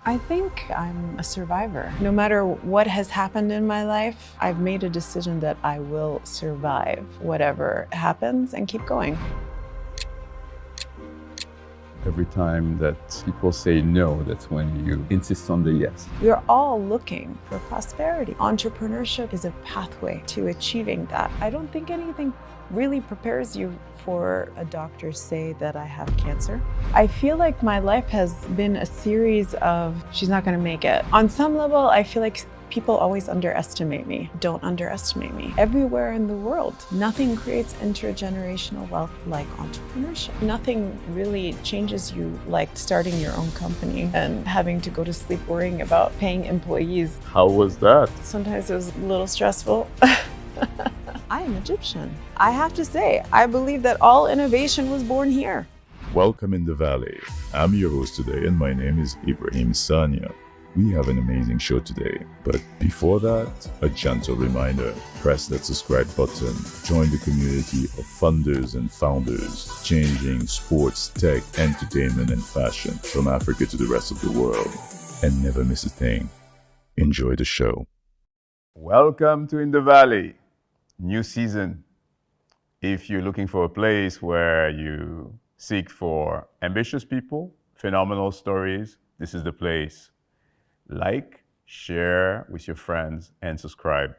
I think I'm a survivor. No matter what has happened in my life, I've made a decision that I will survive whatever happens and keep going. Every time that people say no, that's when you insist on the yes. We're all looking for prosperity. Entrepreneurship is a pathway to achieving that. I don't think anything really prepares you for a doctor say that I have cancer. I feel like my life has been a series of, she's not gonna make it. On some level, I feel like people always underestimate me. Don't underestimate me. Everywhere in the world, nothing creates intergenerational wealth like entrepreneurship. Nothing really changes you like starting your own company and having to go to sleep worrying about paying employees. How was that? Sometimes it was a little stressful. I am Egyptian. I have to say, I believe that all innovation was born here. Welcome in the Valley. I'm your host today and my name is Ibrahim Sagna. We have an amazing show today, but before that, a gentle reminder, press that subscribe button, join the community of funders and founders, changing sports, tech, entertainment, and fashion from Africa to the rest of the world, and never miss a thing. Enjoy the show. Welcome to In the Valley. New season. If you're looking for a place where you seek for ambitious people, phenomenal stories, this is the place. Like, share with your friends, and subscribe.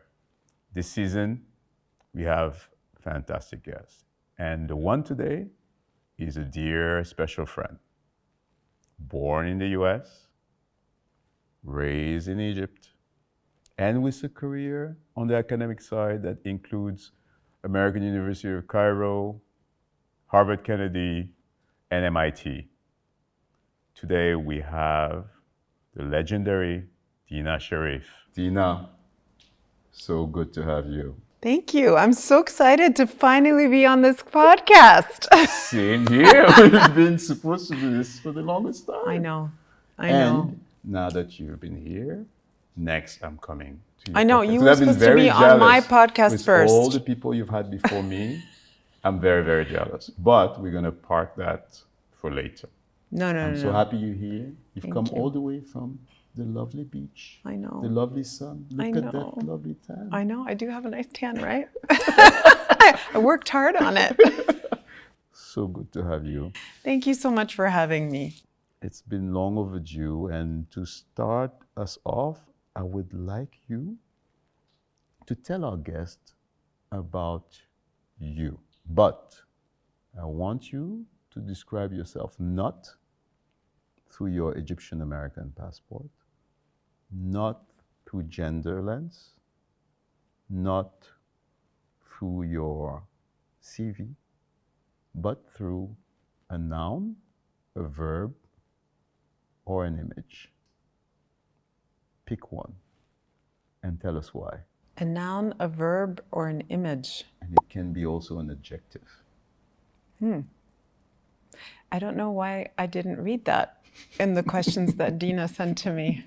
This season, we have fantastic guests. And the one today is a dear special friend. Born in the US, raised in Egypt, and with a career on the academic side that includes American University of Cairo, Harvard Kennedy, and MIT. Today we have the legendary Dina Sharif. Dina, so good to have you. Thank you. I'm so excited to finally be on this podcast. Same here. We've been supposed to do this for the longest time. I know. And now that you've been here, next I'm coming to you. I know, you were supposed to be on my podcast first. All the people you've had before me, I'm very, very jealous. But we're going to park that for later. No. I'm so happy you're here. You've Thank come you. all the way from the lovely beach. I know. The lovely sun. Look I at know. that lovely tan. I know, I do have a nice tan, right? I worked hard on it. So good to have you. Thank you so much for having me. It's been long overdue. And to start us off, I would like you to tell our guest about you. But I want you to describe yourself not through your Egyptian American passport, not through gender lens, not through your CV, but through a noun, a verb, or an image. Pick one and tell us why. A noun, a verb, or an image? And it can be also an adjective. I don't know why I didn't read that in the questions that Dina sent to me.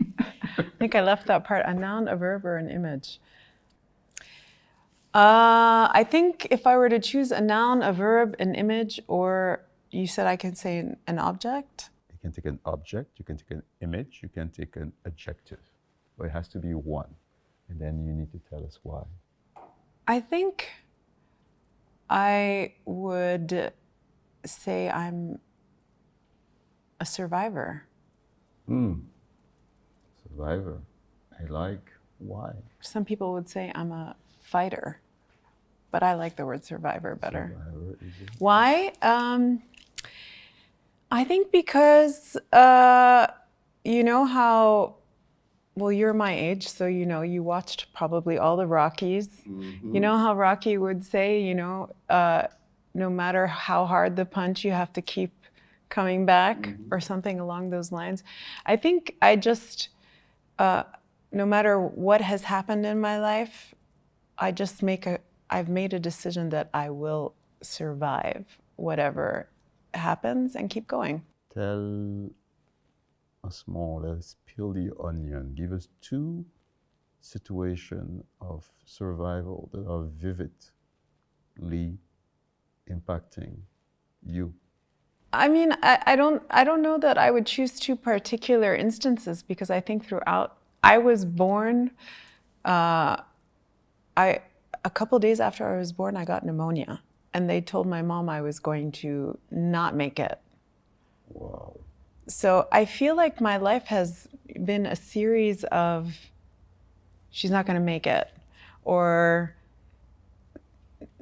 I think I left that part. A noun, a verb, or an image? I think if I were to choose a noun, a verb, an image, or you said I can say an object? You can take an object, you can take an image, you can take an adjective. But it has to be one. And then you need to tell us why. I think I would say I'm a survivor. Survivor. I like. Why? Some people would say I'm a fighter, but I like the word survivor better. Survivor, is it? Why? I think because you know how, well, you're my age, so you know, you watched probably all the Rockies. Mm-hmm. You know how Rocky would say, you know, no matter how hard the punch, you have to keep coming back, or something along those lines. I think I just, no matter what has happened in my life, I've made a decision that I will survive whatever happens and keep going. Tell us more. Let's peel the onion. Give us two situations of survival that are vividly impacting you. I mean, I don't know that I would choose two particular instances, because I think throughout, I was born, a couple days after I was born, I got pneumonia, and they told my mom I was going to not make it. Wow. So I feel like my life has been a series of, she's not going to make it, or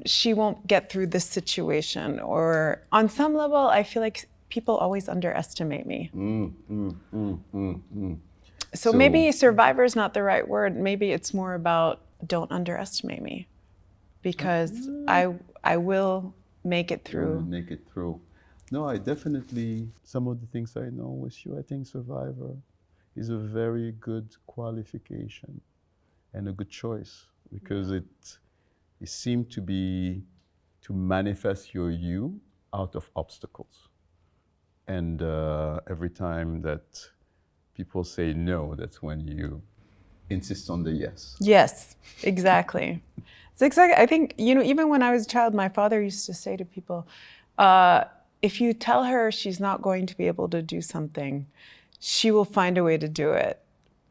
she won't get through this situation, or on some level, I feel like people always underestimate me. So maybe survivor is not the right word. Maybe it's more about don't underestimate me, because I will make it through. Make it through. No, I definitely, some of the things I know with you, I think survivor is a very good qualification and a good choice, because it seemed to be to manifest your you out of obstacles. And every time that people say no, that's when you insist on the yes. Yes, exactly. It's exactly. I think, even when I was a child, my father used to say to people, if you tell her she's not going to be able to do something, she will find a way to do it.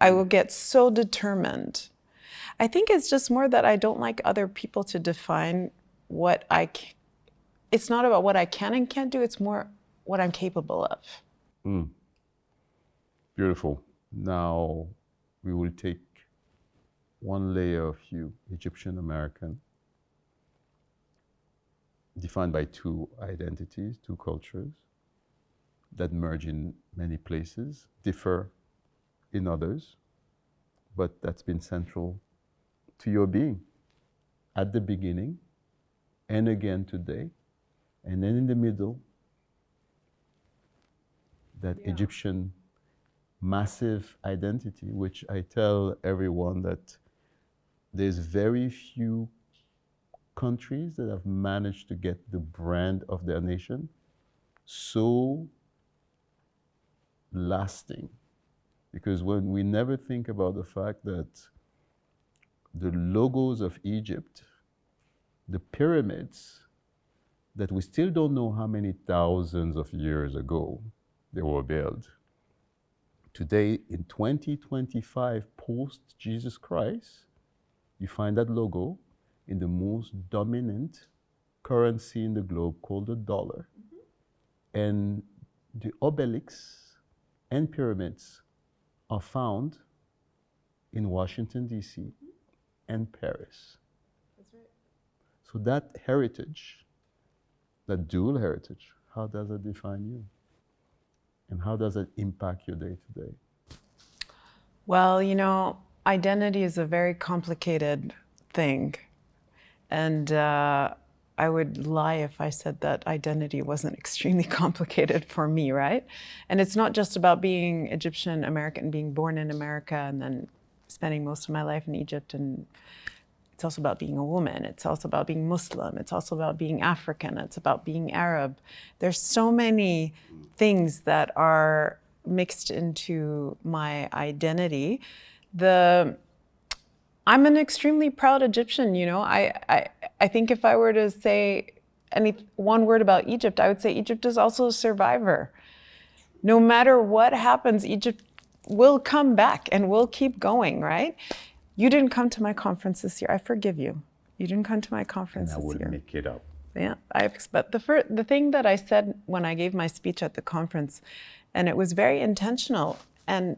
I will get so determined. I think it's just more that I don't like other people to define what it's not about what I can and can't do, it's more what I'm capable of. Beautiful. Now we will take one layer of you, Egyptian American, defined by two identities, two cultures that merge in many places, differ in others, but that's been central to your being at the beginning and again today, and then in the middle, that Egyptian massive identity, which I tell everyone that there's very few countries that have managed to get the brand of their nation so lasting. Because when we never think about the fact that the logos of Egypt, the pyramids, that we still don't know how many thousands of years ago they were built. Today, in 2025, post Jesus Christ, you find that logo in the most dominant currency in the globe called the dollar. And the obelisks and pyramids are found in Washington, D.C. and Paris. That's right. So that heritage, that dual heritage, how does it define you? And how does it impact your day-to-day? Well, identity is a very complicated thing. And I would lie if I said that identity wasn't extremely complicated for me, right? And it's not just about being Egyptian American, being born in America and then spending most of my life in Egypt. And it's also about being a woman. It's also about being Muslim. It's also about being African. It's about being Arab. There's so many things that are mixed into my identity. I'm an extremely proud Egyptian, I think if I were to say one word about Egypt, I would say Egypt is also a survivor. No matter what happens, Egypt will come back and will keep going, right? You didn't come to my conference this year. I forgive you. You didn't come to my conference this year. And I would make it up. Yeah, but the thing that I said when I gave my speech at the conference, and it was very intentional, and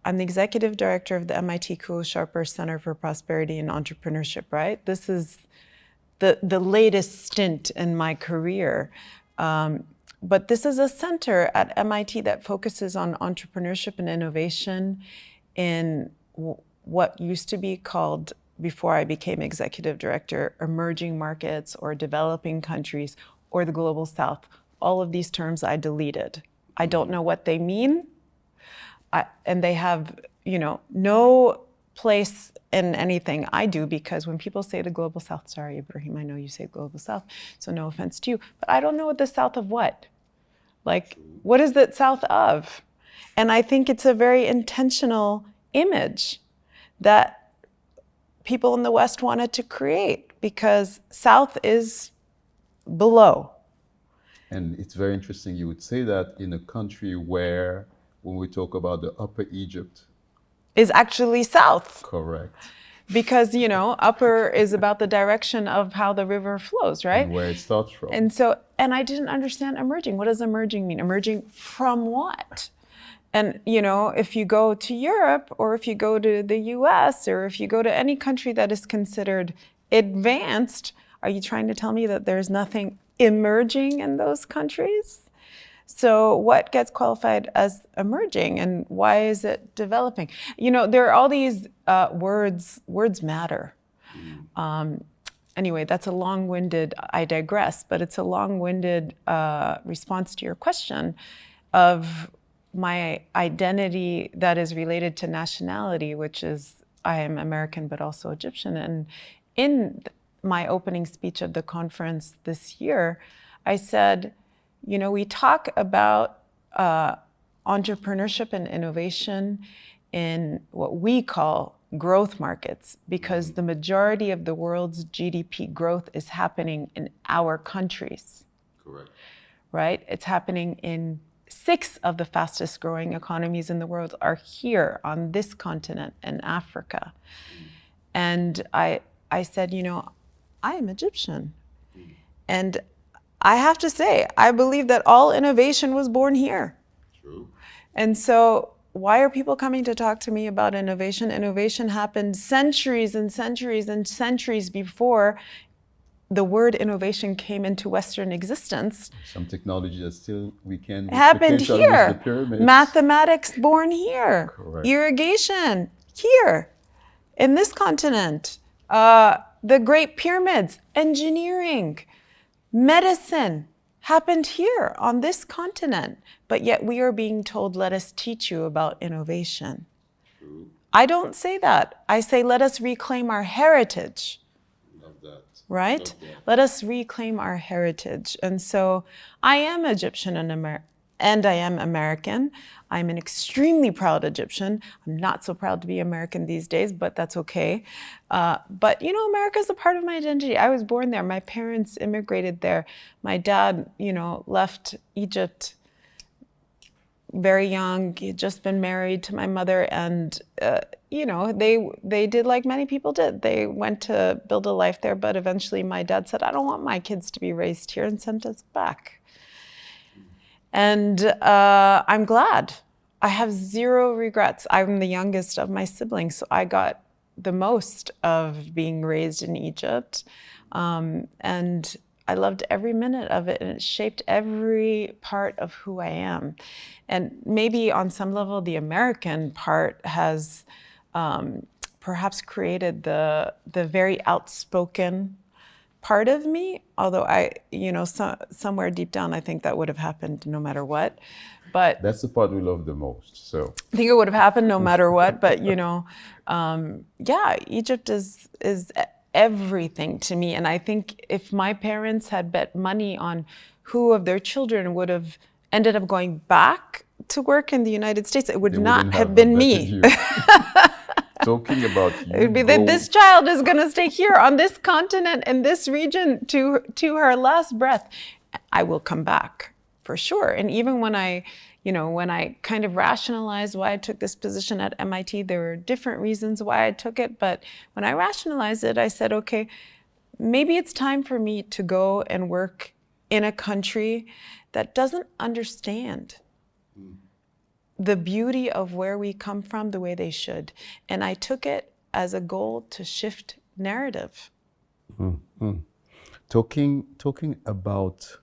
I'm the executive director of the MIT Kuo-Sharper Center for Prosperity and Entrepreneurship, right? This is the latest stint in my career. But this is a center at MIT that focuses on entrepreneurship and innovation in what used to be called, before I became executive director, emerging markets or developing countries or the global south. All of these terms I deleted. I don't know what they mean. And they have, no place in anything I do, because when people say the global south, sorry, Ibrahim, I know you say global south, so no offense to you, but I don't know what the south of what. Like, what is the south of? And I think it's a very intentional image that people in the West wanted to create, because south is below. And it's very interesting you would say that in a country where, when we talk about the Upper Egypt, is actually south. correct, Because, you know, upper is about the direction of how the river flows, right? and where it starts from. And so, and I didn't understand emerging. What does emerging mean? Emerging from what? And, you know, if you go to Europe, or if you go to the US, or if you go to any country that is considered advanced, are you trying to tell me that there's nothing emerging in those countries? So what gets qualified as emerging, and why is it developing? You know, there are all these words matter. Anyway, that's a long-winded, I digress, but it's a long-winded response to your question of my identity that is related to nationality, which is I am American, but also Egyptian. And in my opening speech of the conference this year, I said, you know, we talk about entrepreneurship and innovation in what we call growth markets, because the majority of the world's GDP growth is happening in our countries. Correct. Right? It's happening in 6 of the fastest growing economies in the world are here on this continent in Africa. And I said, you know, I am Egyptian. And I have to say, I believe that all innovation was born here. True. And so why are people coming to talk to me about innovation? Innovation happened centuries and centuries and centuries before the word innovation came into Western existence. Some technology that still we can Happened potential here. with the pyramids. Mathematics born here. Correct. Irrigation here in this continent. The Great Pyramids, engineering, medicine happened here on this continent. But yet we are being told, let us teach you about innovation. True. I don't say that. I say, let us reclaim our heritage. Love that. Right? Love that. Let us reclaim our heritage. And so I am Egyptian and I am American. I'm an extremely proud Egyptian. I'm not so proud to be American these days, but that's okay. But you know, America is a part of my identity. I was born there. My parents immigrated there. My dad, you know, left Egypt very young. He had just been married to my mother, and you know, they did like many people did. They went to build a life there, but eventually my dad said, I don't want my kids to be raised here, and sent us back. And I'm glad. I have zero regrets. I'm the youngest of my siblings, so I got the most of being raised in Egypt. And I loved every minute of it, and it shaped every part of who I am. And maybe on some level, the American part has perhaps created the very outspoken part of me, although I, you know, somewhere deep down, I think that would have happened no matter what. But That's the part we love the most. So I think it would have happened no matter what. But you know, yeah, Egypt is everything to me. And I think if my parents had bet money on who of their children would have ended up going back to work in the United States, it would they not wouldn't have been vetted me. you. Talking about you, It would be that this child is going to stay here on this continent in this region to her last breath. I will come back for sure. And even when I kind of rationalized why I took this position at MIT, there were different reasons why I took it. But when I rationalized it, I said, okay, maybe it's time for me to go and work in a country that doesn't understand the beauty of where we come from the way they should. And I took it as a goal to shift narrative. Mm-hmm. Talking about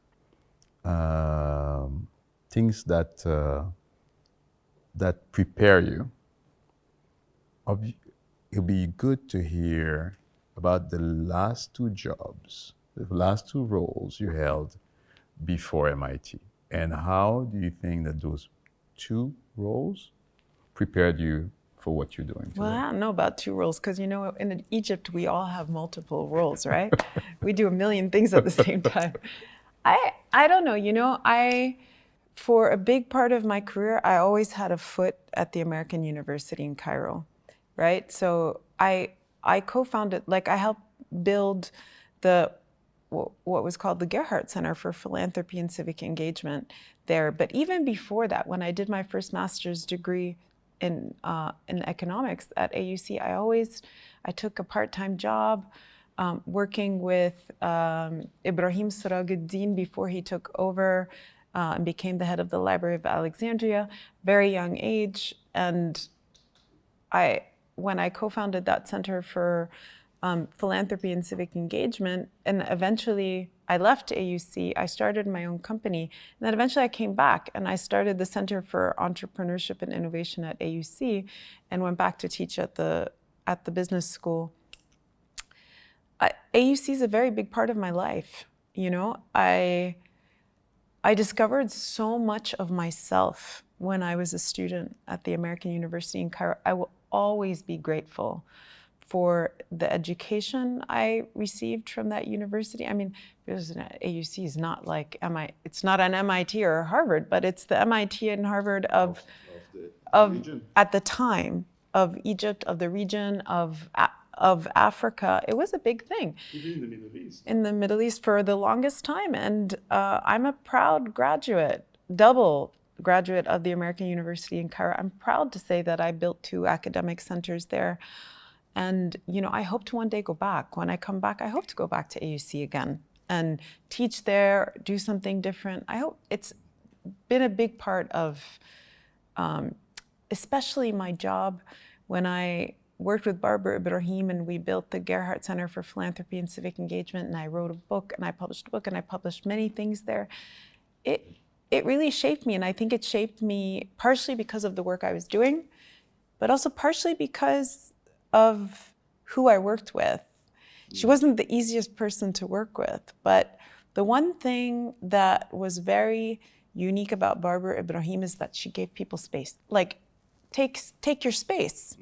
things that prepare you, it'll be good to hear about the last 2 jobs, the last 2 roles you held before MIT. And how do you think that those 2 roles prepared you for what you're doing today? Well, I don't know about 2 roles, because you know, in Egypt, we all have multiple roles, right? We do a million things at the same time. I don't know, you know, for a big part of my career, I always had a foot at the American University in Cairo, right? So I co-founded, like I helped build the what was called the Gerhardt Center for Philanthropy and Civic Engagement there. But even before that, when I did my first master's degree in economics at AUC, I took a part-time job working with Ibrahim before he took over and became the head of the Library of Alexandria, very young age. And when I co-founded that Center for Philanthropy and Civic Engagement, and eventually I left AUC, I started my own company, and then eventually I came back and I started the Center for Entrepreneurship and Innovation at AUC and went back to teach at the business school. AUC is a very big part of my life. You know, I discovered so much of myself when I was a student at the American University in Cairo. I will always be grateful for the education I received from that university. I mean, AUC is not like it's not an MIT or Harvard, but it's the MIT and Harvard of at the time of Egypt, of the region, of Africa. It was a big thing. Even in the Middle East. In the Middle East for the longest time. And I'm a proud graduate, double graduate of the American University in Cairo. I'm proud to say that I built 2 academic centers there. And, you know, I hope to one day go back. When I come back, I hope to go back to AUC again and teach there, do something different. I hope it's been a big part of, especially my job when I worked with Barbara Ibrahim and we built the Gerhardt Center for Philanthropy and Civic Engagement, and I wrote a book and I published a book and I published many things there. It really shaped me, and I think it shaped me partially because of the work I was doing, but also partially because of who I worked with. She wasn't the easiest person to work with, but the one thing that was very unique about Barbara Ibrahim is that she gave people space. Like, take your space.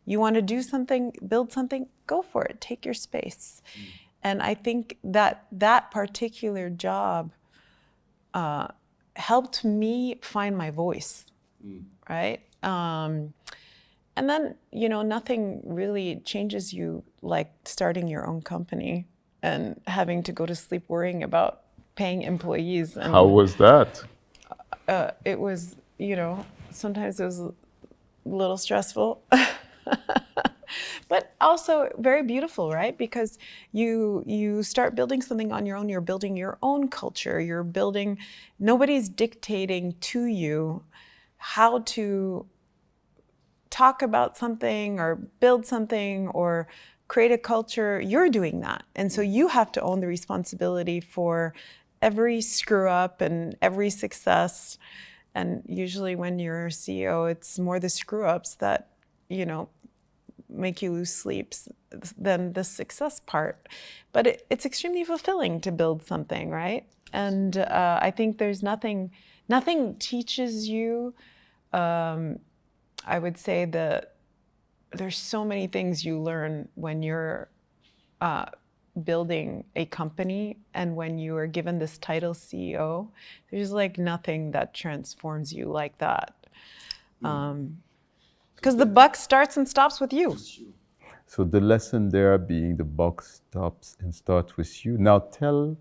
You want to do something, build something, go for it, take your space. And I think that that particular job helped me find my voice, right? And then, you know, nothing really changes you like starting your own company and having to go to sleep worrying about paying employees. And, How was that? It was, you know, sometimes it was a little stressful, but also very beautiful, right? Because you start building something on your own, you're building your own culture, nobody's dictating to you how to talk about something or build something or create a culture. You're doing that. And so you have to own the responsibility for every screw up and every success. And usually when you're a CEO, it's more the screw ups that, you know, make you lose sleep than the success part. But it's extremely fulfilling to build something, right? And I think there's nothing teaches you. I would say that there's so many things you learn when you're building a company and when you are given this title CEO. There's like nothing that transforms you like that. Because the buck starts and stops with you. So the lesson there being the buck stops and starts with you. Now tell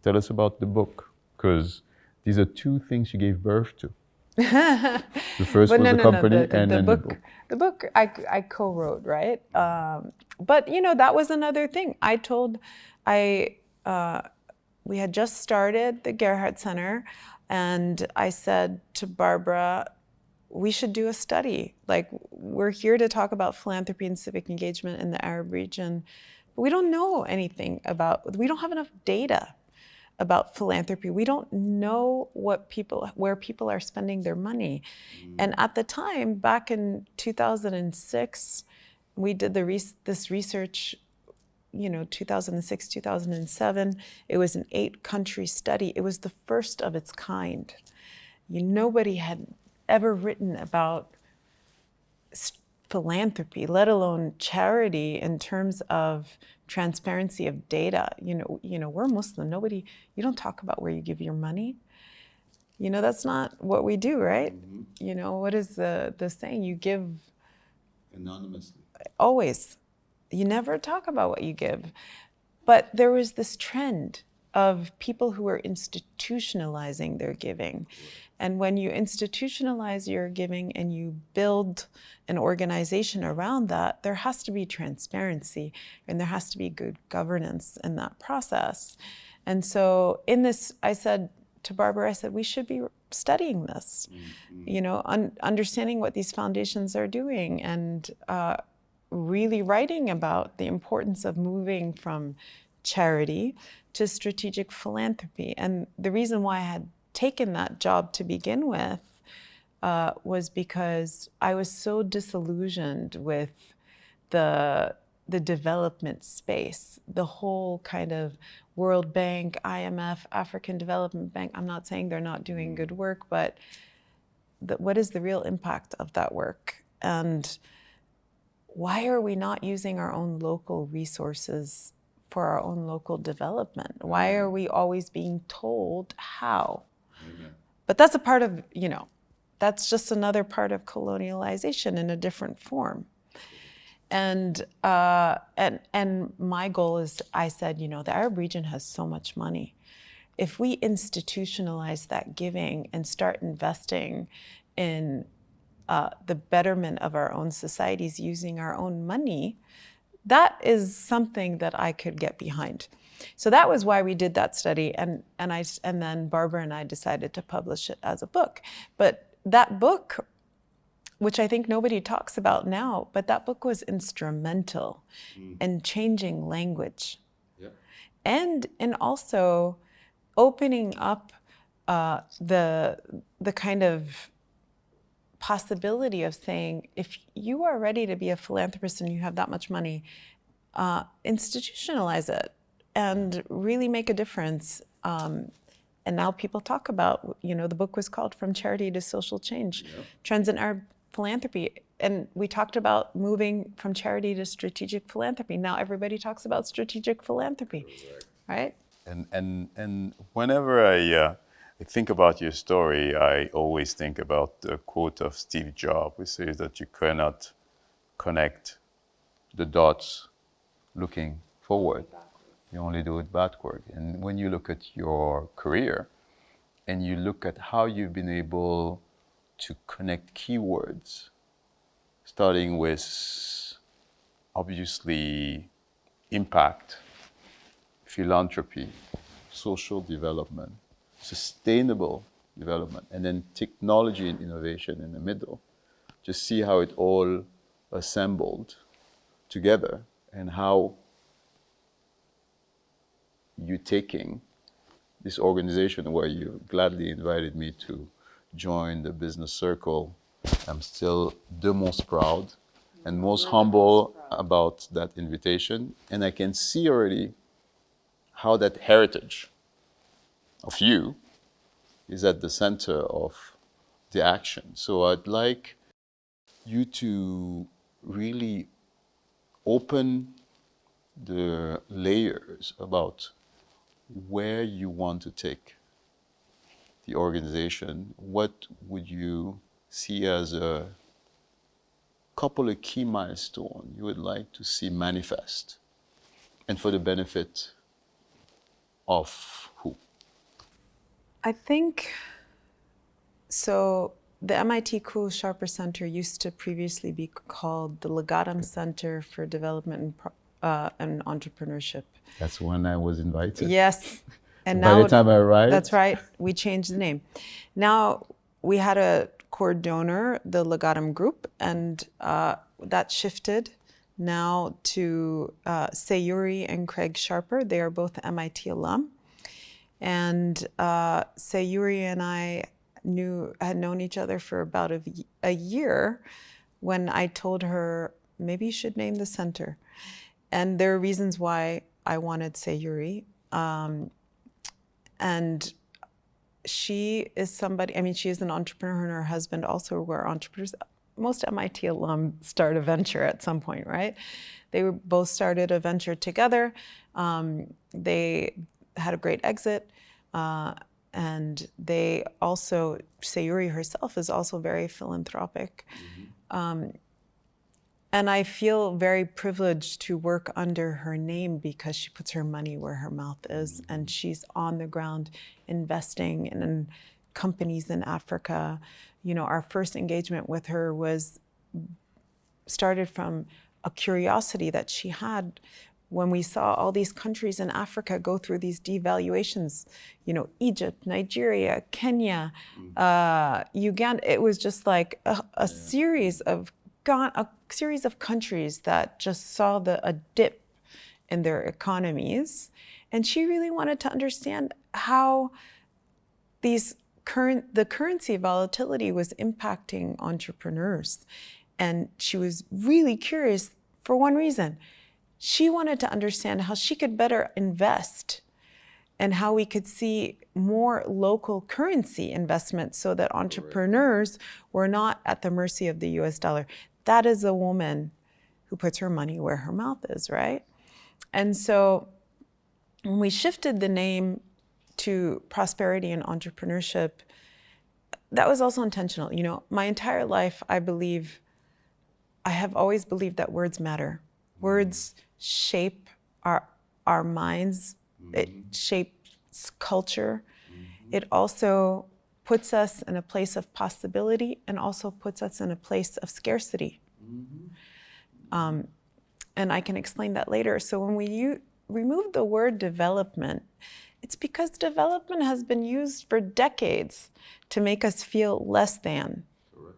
us about the book, because these are 2 things you gave birth to. The first was the company and then the book. The book I co-wrote, right? But you know, that was another thing. We had just started the Gerhardt Center, and I said to Barbara, we should do a study. Like, we're here to talk about philanthropy and civic engagement in the Arab region, but we don't know anything we don't have enough data about philanthropy. We don't know where people are spending their money. And at the time, back in 2006, we did this research, you know, 2006, 2007. It was an 8-country study. It was the first of its kind. Nobody had ever written about philanthropy, let alone charity, in terms of transparency of data. You know, we're Muslim. You don't talk about where you give your money. You know, that's not what we do, right? You know, what is the saying? You give Anonymously. Always. You never talk about what you give. But there was this trend of people who are institutionalizing their giving. And when you institutionalize your giving and you build an organization around that, there has to be transparency and there has to be good governance in that process. And so in this, I said to Barbara, I said, we should be studying this, you know, understanding what these foundations are doing and really writing about the importance of moving from charity to strategic philanthropy. And the reason why I had taken that job to begin with was because I was so disillusioned with the development space, the whole kind of World Bank, IMF, African Development Bank. I'm not saying they're not doing good work, but what is the real impact of that work? And why are we not using our own local resources for our own local development? Why are we always being told how? But that's a part of, you know, that's just another part of colonialization in a different form. And my goal is, I said, you know, the Arab region has so much money. If we institutionalize that giving and start investing in the betterment of our own societies using our own money, that is something that I could get behind. So that was why we did that study, and then Barbara and I decided to publish it as a book. But that book, which I think nobody talks about now, but that book was instrumental in changing language, and also opening up the kind of possibility of saying, if you are ready to be a philanthropist and you have that much money, institutionalize it and really make a difference. And now people talk about, you know, the book was called From Charity to Social Change, Trends in Arab Philanthropy. And we talked about moving from charity to strategic philanthropy. Now everybody talks about strategic philanthropy, right? And whenever I think about your story, I always think about the quote of Steve Jobs, which says that you cannot connect the dots looking forward. You only do it backward. And when you look at your career and you look at how you've been able to connect keywords, starting with obviously impact, philanthropy, social development, sustainable development, and then technology and innovation in the middle. Just see how it all assembled together and how you taking this organization where you gladly invited me to join the business circle. I'm still the most proud and most humble about that invitation. And I can see already how that heritage of you is at the center of the action. So I'd like you to really open the layers about where you want to take the organization. What would you see as a couple of key milestones you would like to see manifest, and for the benefit of who? I think, so the MIT Kuo-Sharper Center used to previously be called the Legatum Center for Development and Entrepreneurship. That's when I was invited. Yes. And By now, the time I arrived. That's right. We changed the name. Now we had a core donor, the Legatum Group, and that shifted now to Sayuri and Craig Sharper. They are both MIT alum. And Sayuri and I had known each other for about a year when I told her, maybe you should name the center. And there are reasons why I wanted Sayuri. And she is somebody, I mean, she is an entrepreneur, and her husband also were entrepreneurs. Most MIT alum start a venture at some point, right? They both started a venture together. They had a great exit. And they also, Sayuri herself is also very philanthropic. And I feel very privileged to work under her name because she puts her money where her mouth is, and she's on the ground investing in companies in Africa. You know, our first engagement with her started from a curiosity that she had when we saw all these countries in Africa go through these devaluations, you know, Egypt, Nigeria, Kenya, Uganda. It was just like a series of countries that just saw a dip in their economies. And she really wanted to understand how the currency volatility was impacting entrepreneurs. And she was really curious for one reason. She wanted to understand how she could better invest and how we could see more local currency investment so that entrepreneurs were not at the mercy of the US dollar. That is a woman who puts her money where her mouth is, right? And so when we shifted the name to Prosperity and Entrepreneurship, that was also intentional. You know, my entire life, I have always believed that words matter. Words shape our minds. It shapes culture. It also puts us in a place of possibility and also puts us in a place of scarcity. And I can explain that later. So when we remove the word development, it's because development has been used for decades to make us feel less than. Correct.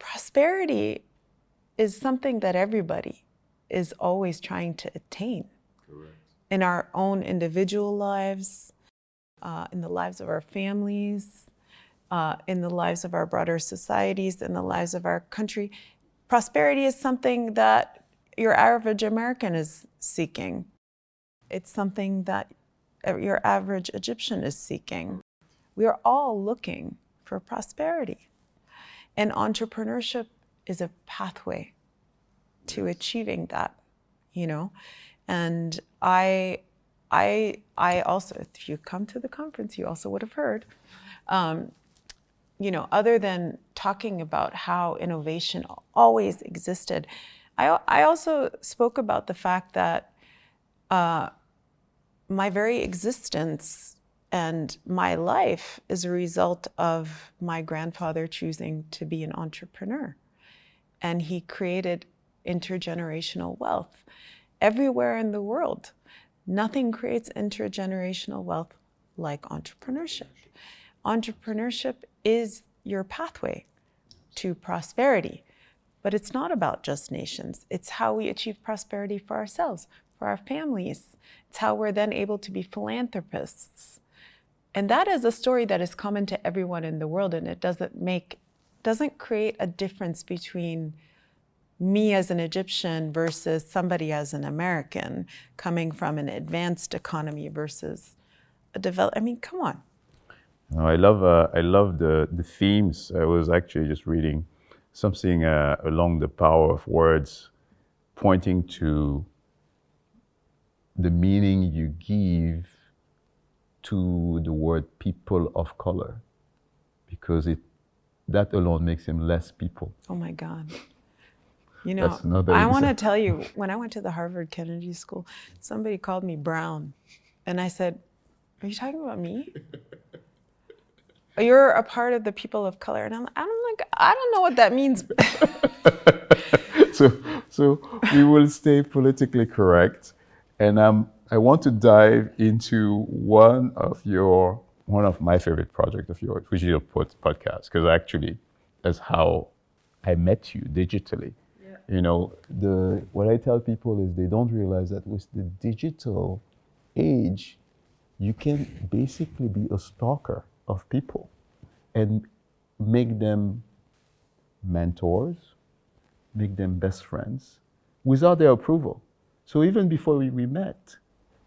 Prosperity is something that everybody is always trying to attain. Correct. In our own individual lives, in the lives of our families, in the lives of our broader societies, in the lives of our country. Prosperity is something that your average American is seeking. It's something that your average Egyptian is seeking. We are all looking for prosperity. And entrepreneurship is a pathway to achieving that, you know? And I also, if you come to the conference, you also would have heard, you know, other than talking about how innovation always existed, I also spoke about the fact that my very existence and my life is a result of my grandfather choosing to be an entrepreneur. And he created intergenerational wealth. Everywhere in the world, nothing creates intergenerational wealth like entrepreneurship. Entrepreneurship is your pathway to prosperity, but it's not about just nations. It's how we achieve prosperity for ourselves, for our families. It's how we're then able to be philanthropists. And that is a story that is common to everyone in the world, and it doesn't create a difference between me as an Egyptian versus somebody as an American coming from an advanced economy versus a developed. I mean, come on. No, I love the themes. I was actually just reading something along the power of words, pointing to the meaning you give to the word people of color, because that alone makes him less people. Oh my God. You know, I want to tell you, when I went to the Harvard Kennedy School, somebody called me brown. And I said, are you talking about me? You're a part of the people of color. And I'm like, I don't know what that means. So we will stay politically correct. And I want to dive into one of my favorite projects of yours, which is your podcast, because actually that's how I met you digitally. You know, what I tell people is they don't realize that with the digital age, you can basically be a stalker of people and make them mentors, make them best friends without their approval. So even before we met,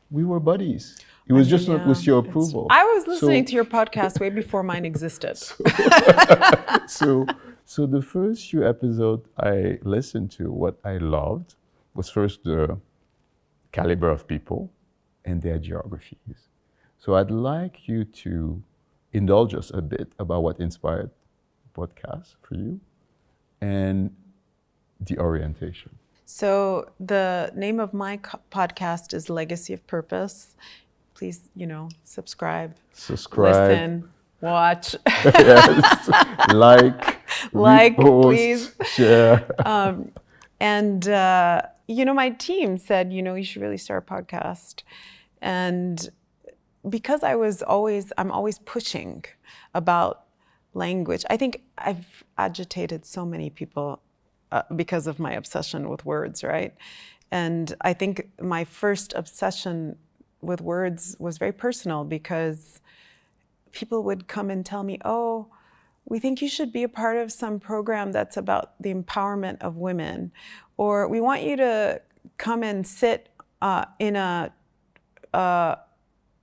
we were buddies. It was just not with your approval. I was listening to your podcast way before mine existed. So the first few episodes I listened to, what I loved was first the caliber of people and their geographies. So I'd like you to indulge us a bit about what inspired the podcast for you and the orientation? So the name of my podcast is Legacy of Purpose. Please, subscribe, listen, watch, Yes. Like, repost, please, share. And my team said, you should really start a podcast. And because I'm always pushing about language. I think I've agitated so many people because of my obsession with words, right? And I think my first obsession with words was very personal, because people would come and tell me, oh, we think you should be a part of some program that's about the empowerment of women, or we want you to come and sit in a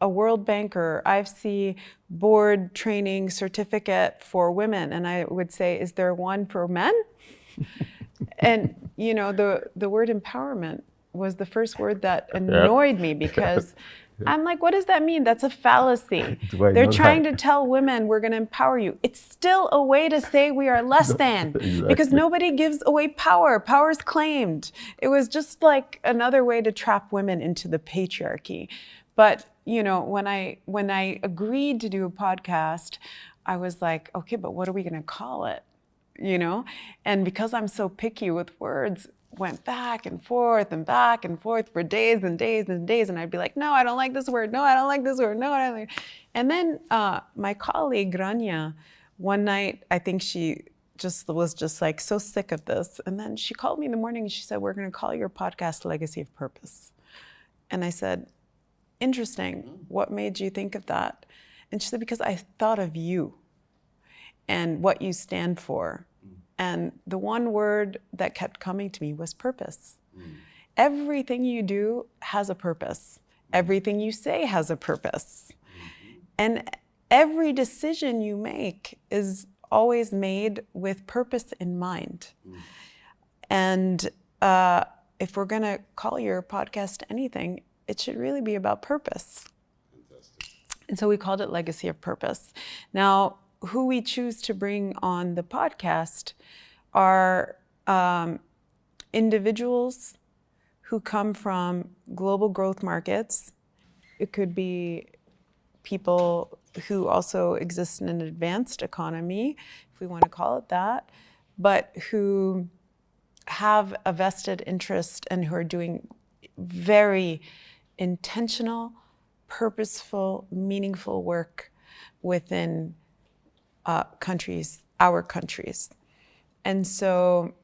World Bank or IFC board training certificate for women. And I would say, is there one for men? And the word empowerment was the first word that annoyed me, because I'm like, what does that mean? That's a fallacy. They're trying to tell women we're going to empower you. It's still a way to say we are less than, because nobody gives away power. Power is claimed. It was just like another way to trap women into the patriarchy. But when I agreed to do a podcast, I was like, okay, but what are we going to call it? And because I'm so picky with words, went back and forth for days and days and days. And I'd be like, no, I don't like this word. No, I don't like this word. No, I don't like. And then my colleague, Rania, one night, I think she was just like so sick of this. And then she called me in the morning and she said, we're going to call your podcast Legacy of Purpose. And I said, interesting. What made you think of that? And she said, because I thought of you and what you stand for. And the one word that kept coming to me was purpose. Everything you do has a purpose. Everything you say has a purpose. And every decision you make is always made with purpose in mind. And if we're going to call your podcast anything, it should really be about purpose. Fantastic. And so we called it Legacy of Purpose. Now, who we choose to bring on the podcast are individuals who come from global growth markets. It could be people who also exist in an advanced economy, if we want to call it that, but who have a vested interest and who are doing very intentional, purposeful, meaningful work within countries, our countries. And so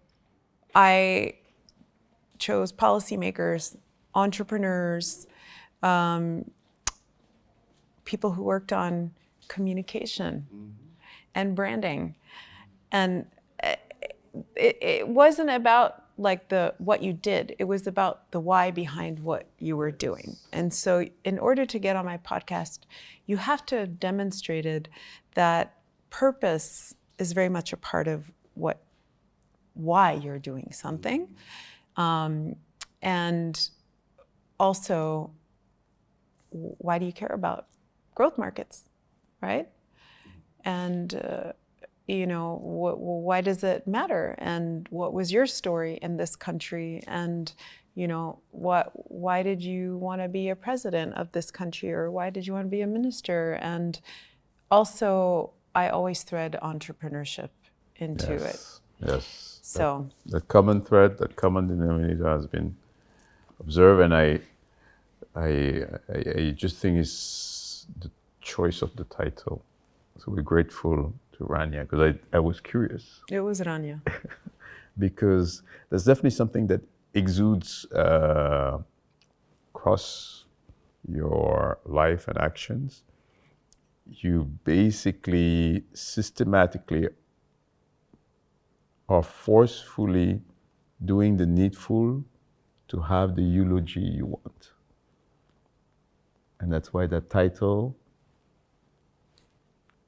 I chose policymakers, entrepreneurs, people who worked on communication and branding. And it wasn't about like what you did, it was about the why behind what you were doing. And so in order to get on my podcast, you have to have demonstrated that purpose is very much a part of why you're doing something. And also, why do you care about growth markets, right? And why does it matter? And what was your story in this country? And why did you want to be a president of this country, or why did you want to be a minister? And also, I always thread entrepreneurship into it. Yes. So that common thread, that common denominator has been observed, and I just think it's the choice of the title. So we're grateful to Rania, because I was curious. it was Rania. Because there's definitely something that exudes across your life and actions. You basically systematically are forcefully doing the needful to have the eulogy you want. And that's why that title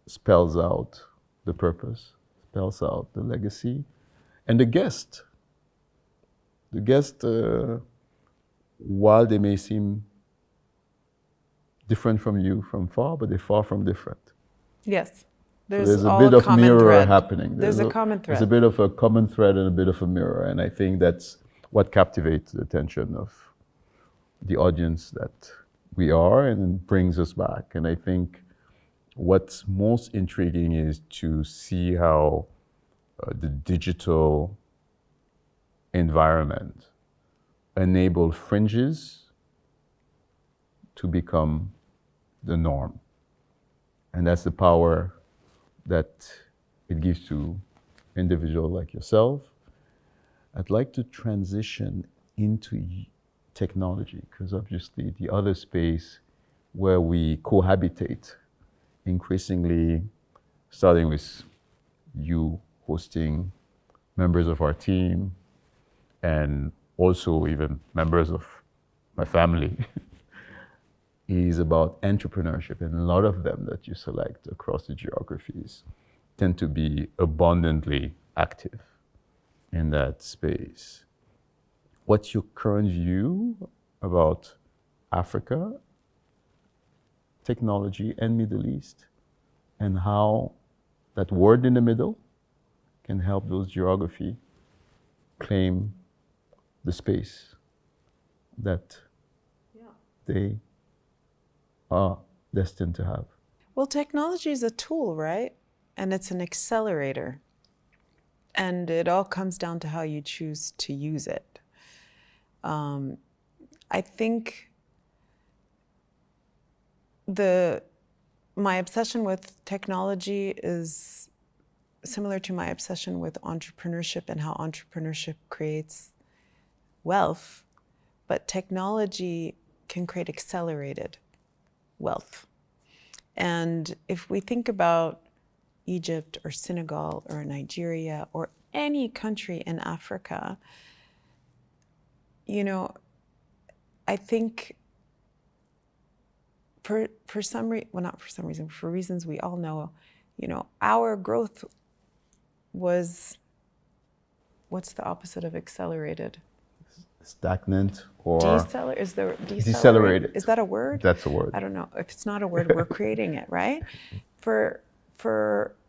spells out the purpose, spells out the legacy, and the guest. The guest, while they may seem different from you from far, but they're far from different. Yes. There's a all bit of common mirror thread. happening. There's a common There's a thread. bit of a common thread and a bit of a mirror. And I think that's what captivates the attention of the audience that we are and brings us back. And I think what's most intriguing is to see how the digital environment enable fringes to become the norm. And that's the power that it gives to individuals like yourself. I'd like to transition into technology, because obviously the other space where we cohabitate increasingly, starting with you hosting members of our team and also even members of my family, is about entrepreneurship. And a lot of them that you select across the geographies tend to be abundantly active in that space. What's your current view about Africa, technology, and Middle East, and how that word in the middle can help those geography claim the space that they are destined to have? Well, technology is a tool, right? And it's an accelerator. And it all comes down to how you choose to use it. I think my obsession with technology is similar to my obsession with entrepreneurship and how entrepreneurship creates wealth, but technology can create accelerated wealth. And if we think about Egypt or Senegal or Nigeria or any country in Africa, I think for reasons we all know, our growth was, what's the opposite of accelerated? Stagnant or decelerated. Is that a word? That's a word. I don't know. If it's not a word, we're creating it, right?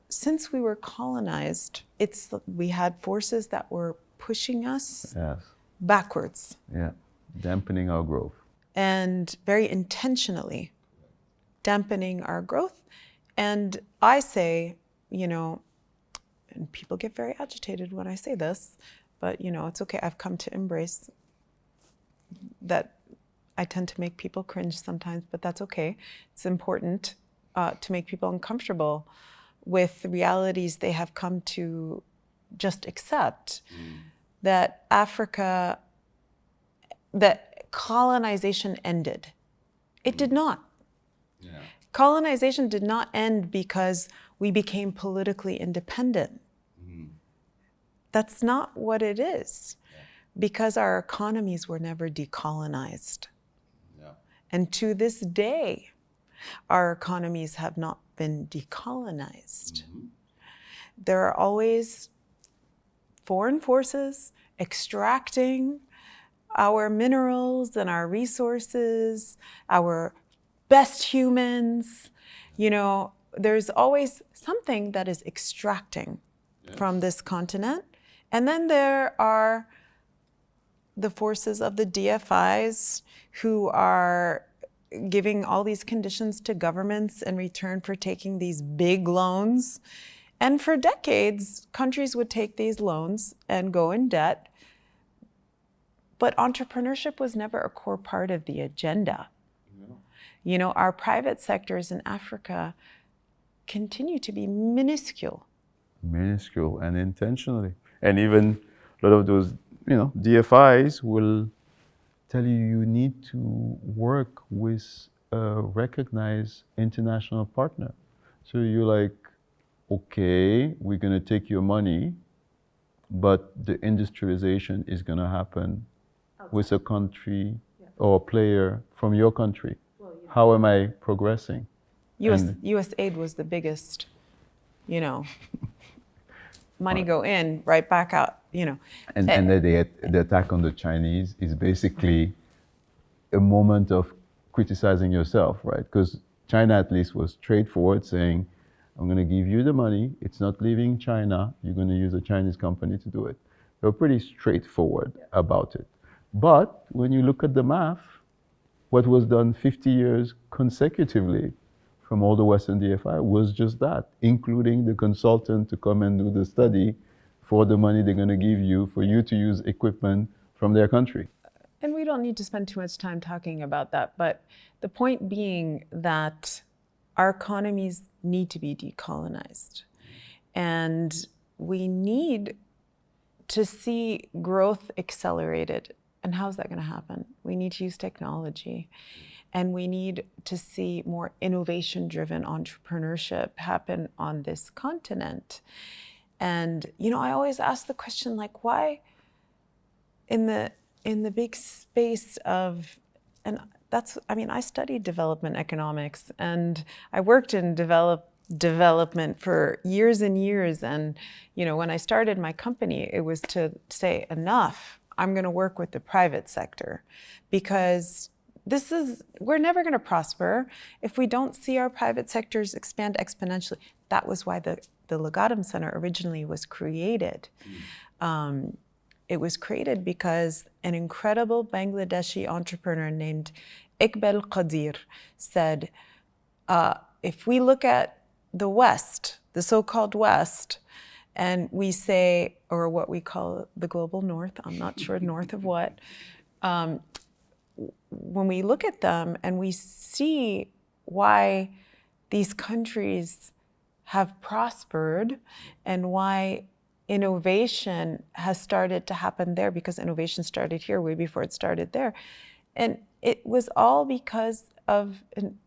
Since we were colonized, we had forces that were pushing us backwards. Yeah, dampening our growth. And very intentionally dampening our growth. And I say, and people get very agitated when I say this, but it's okay. I've come to embrace that I tend to make people cringe sometimes, but that's okay. It's important to make people uncomfortable with the realities they have come to just accept. That that colonization ended. It did not. Yeah. Colonization did not end because we became politically independent. That's not what it is. Because our economies were never decolonized. Yeah. And to this day, our economies have not been decolonized. There are always foreign forces extracting our minerals and our resources, our best humans. There's always something that is extracting from this continent. And then there are the forces of the DFIs who are giving all these conditions to governments in return for taking these big loans. And for decades, countries would take these loans and go in debt. But entrepreneurship was never a core part of the agenda. No. Our private sectors in Africa continue to be minuscule. Minuscule and intentionally. And even a lot of those, DFIs will tell you need to work with a recognized international partner. So you're like, okay, we're going to take your money, but the industrialization is going to happen with a country or a player from your country. How am I progressing? US aid was the biggest, money go in, right back out, And the attack on the Chinese is basically a moment of criticizing yourself, right? Because China at least was straightforward saying, I'm going to give you the money. It's not leaving China. You're going to use a Chinese company to do it. They're pretty straightforward about it. But when you look at the math, what was done 50 years consecutively from all the Western DFI was just that, including the consultant to come and do the study for the money they're going to give you for you to use equipment from their country. And we don't need to spend too much time talking about that, but the point being that our economies need to be decolonized. And we need to see growth accelerated. And how's that going to happen? We need to use technology. And we need to see more innovation-driven entrepreneurship happen on this continent. And, you know, I always ask the question, like, why in the big space of, and that's, I mean, I studied development economics and I worked in development for years and years. And, you know, when I started my company, it was to say, enough, I'm going to work with the private sector because we're never going to prosper if we don't see our private sectors expand exponentially. That was why the Legatum Center originally was created. It was created because an incredible Bangladeshi entrepreneur named Iqbal Qadir said, if we look at the West, the so-called West, and we say, or what we call the global North, I'm not sure north of what, when we look at them and we see why these countries have prospered and why innovation has started to happen there, because innovation started here way before it started there. And it was all because of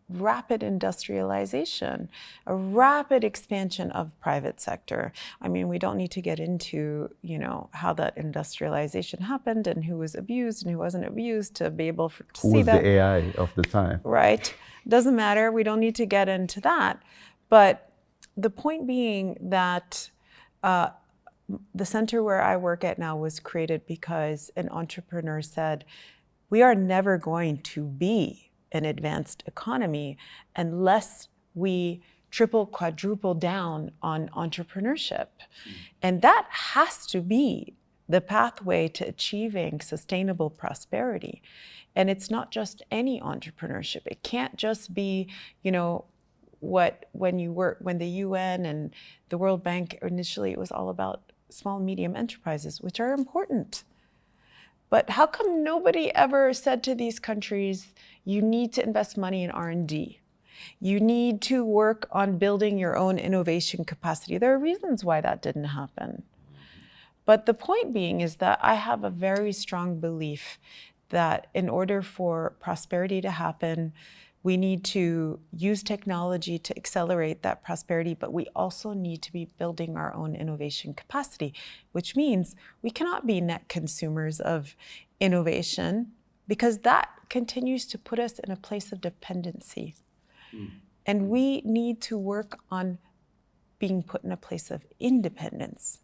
rapid industrialization, a rapid expansion of private sector. I mean, we don't need to get into, you know, how that industrialization happened and who was abused and who wasn't abused to be able to see that. Who was the AI of the time? Right. Doesn't matter. We don't need to get into that. But the point being that the center where I work at now was created because an entrepreneur said, we are never going to be an advanced economy unless we triple, quadruple down on entrepreneurship. And that has to be the pathway to achieving sustainable prosperity. And it's not just any entrepreneurship. It can't just be, you know, when the UN and the World Bank, initially it was all about small and medium enterprises, which are important. But how come nobody ever said to these countries, you need to invest money in R&D? You need to work on building your own innovation capacity. There are reasons why that didn't happen. But the point being is that I have a very strong belief that in order for prosperity to happen, we need to use technology to accelerate that prosperity, but we also need to be building our own innovation capacity, which means we cannot be net consumers of innovation because that continues to put us in a place of dependency. And we need to work on being put in a place of independence,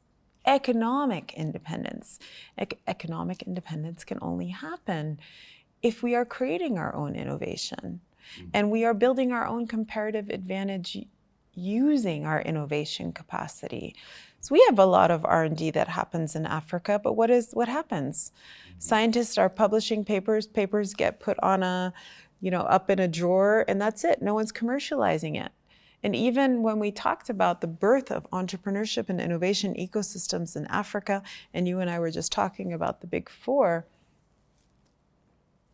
economic independence. Economic independence can only happen if we are creating our own innovation. And we are building our own comparative advantage using our innovation capacity. So we have a lot of R&D that happens in Africa, but what happens? Scientists are publishing papers get put on up in a drawer, and that's it. No one's commercializing it. And even when we talked about the birth of entrepreneurship and innovation ecosystems in Africa, and you and I were just talking about the Big Four,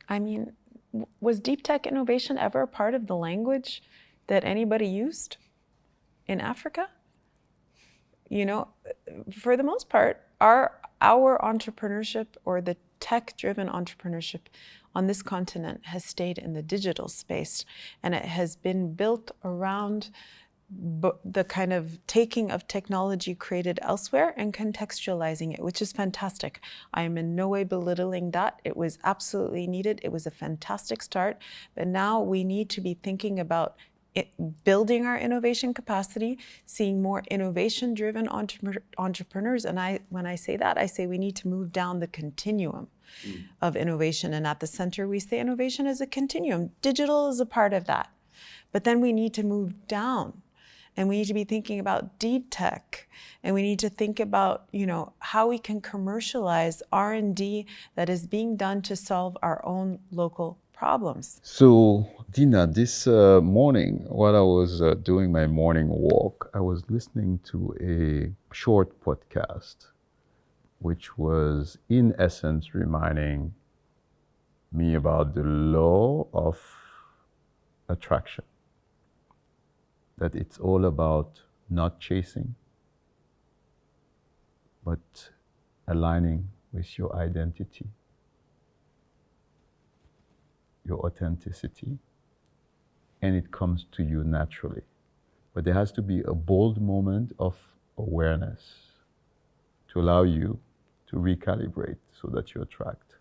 I mean, was deep tech innovation ever a part of the language that anybody used in Africa? You know, for the most part, our entrepreneurship or the tech-driven entrepreneurship on this continent has stayed in the digital space, and it has been built around the kind of taking of technology created elsewhere and contextualizing it, which is fantastic. I am in no way belittling that. It was absolutely needed. It was a fantastic start. But now we need to be thinking about building our innovation capacity, seeing more innovation-driven entrepreneurs. And when I say that, I say we need to move down the continuum of innovation. And at the center, we say innovation is a continuum. Digital is a part of that. But then we need to move down And we need to be thinking about deep tech. And we need to think about, how we can commercialize R&D that is being done to solve our own local problems. So, Dina, this morning, while I was doing my morning walk, I was listening to a short podcast, which was in essence reminding me about the law of attraction. That it's all about not chasing, but aligning with your identity, your authenticity, and it comes to you naturally. But there has to be a bold moment of awareness to allow you to recalibrate so that you attract.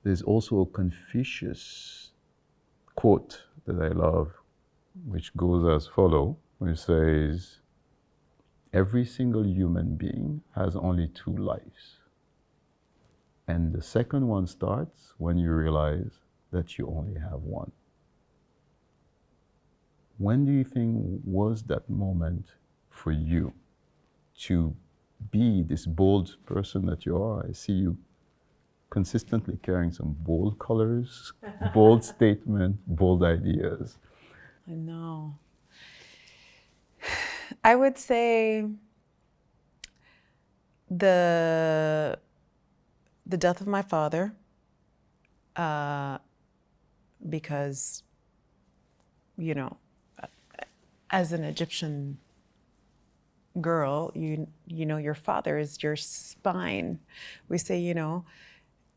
There's also a Confucius quote that I love, which goes as follows, which says, every single human being has only 2 lives. And the second one starts when you realize that you only have one. When do you think was that moment for you to be this bold person that you are? I see you consistently carrying some bold colors, bold statement, bold ideas. I know. I would say the death of my father, because, as an Egyptian girl, you know your father is your spine. We say,